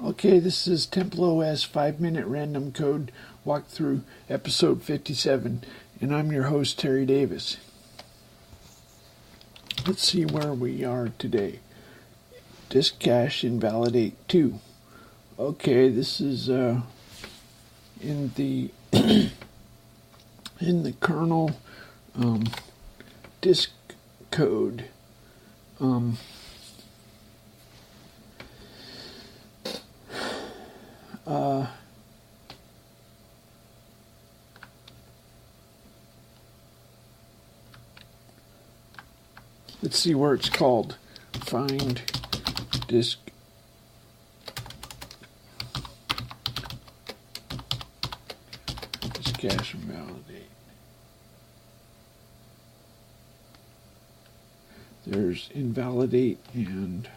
Okay, this is TempleOS 5-minute random code walkthrough episode 57, and I'm your host, Terry Davis. Let's see where we are today. Disk cache invalidate 2. Okay, this is in the in the kernel disk code. Let's see where it's called. Find disk cache invalidate. There's invalidate and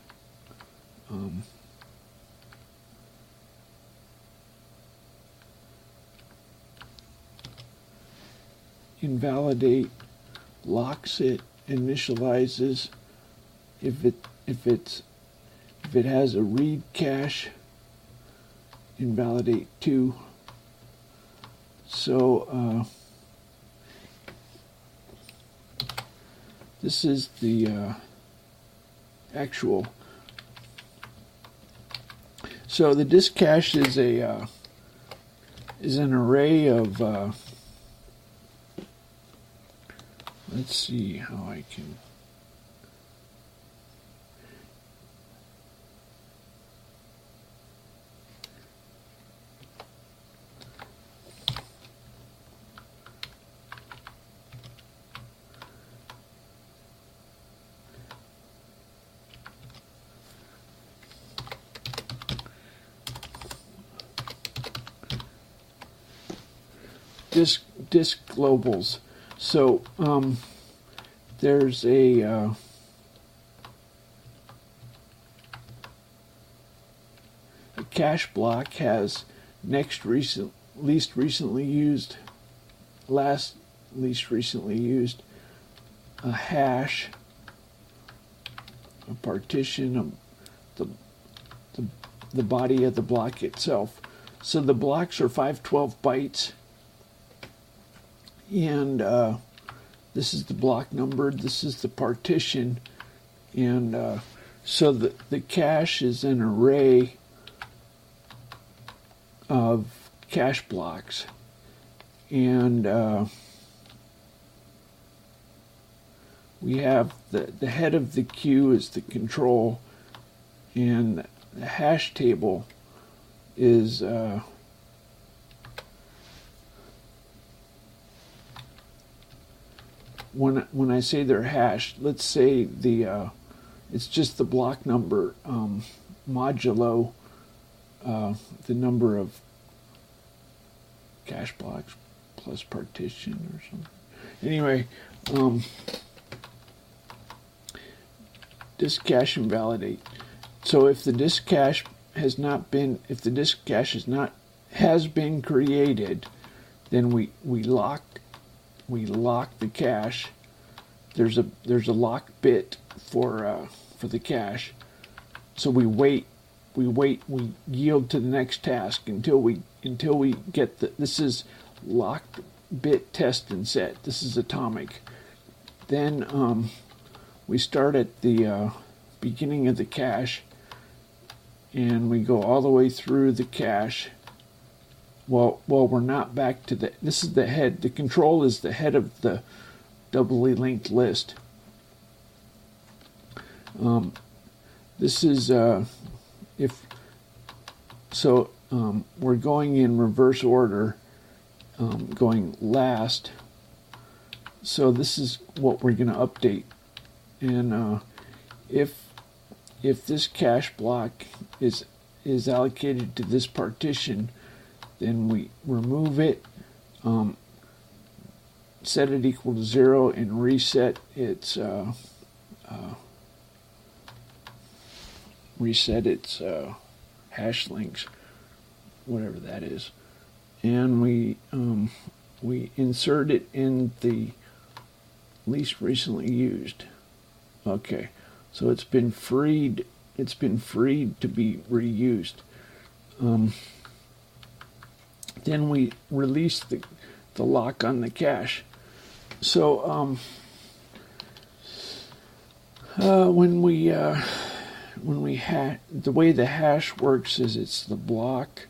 invalidate locks it, initializes if it has a read cache, invalidate 2. So this is the actual. So the disk cache is an array of. Let's see how I can. Disk globals. So there's a cache block has least recently used, least recently used, a hash, a partition, the body of the block itself. So the blocks are 512 bytes. And this is the block number, this is the partition, and so the cache is an array of cache blocks, and we have the head of the queue is the control, and the hash table is when I say they're hashed, let's say it's just the block number modulo the number of cache blocks plus partition or something. Anyway, disk cache invalidate. So if the disk cache has been created, then we lock the cache. There's a lock bit for the cache. So we yield to the next task until we get this is locked bit test and set. This is atomic. Then we start at the beginning of the cache, and we go all the way through the cache. Well, we're not back to this is the head. The control is the head of the doubly linked list. This is we're going in reverse order, going last. So this is what we're going to update. And if this cache block is allocated to this partition, then we remove it, set it equal to 0, and reset its hash links, whatever that is, and we insert it in the least recently used. Okay, so it's been freed to be reused. then we release the lock on the cache. So when we the way the hash works is it's the block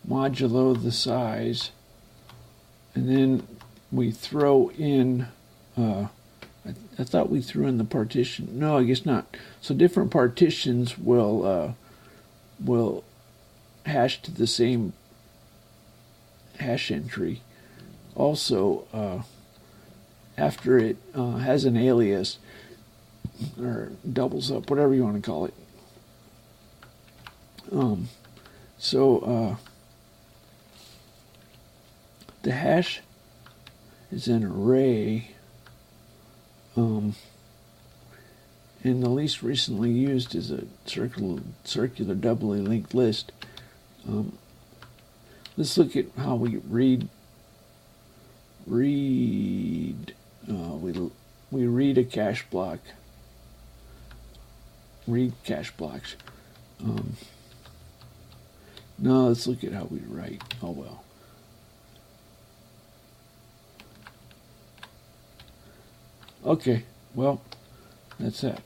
modulo the size, and then we throw in I thought we threw in the partition. No, I guess not. So different partitions will hash to the same hash entry. Also, after it has an alias or doubles up, whatever you want to call it. The hash is an array, and the least recently used is a circular doubly linked list. Let's look at how we read. We read a cache block. Read cache blocks. No, let's look at how we write. Oh well. Okay, well, that's that.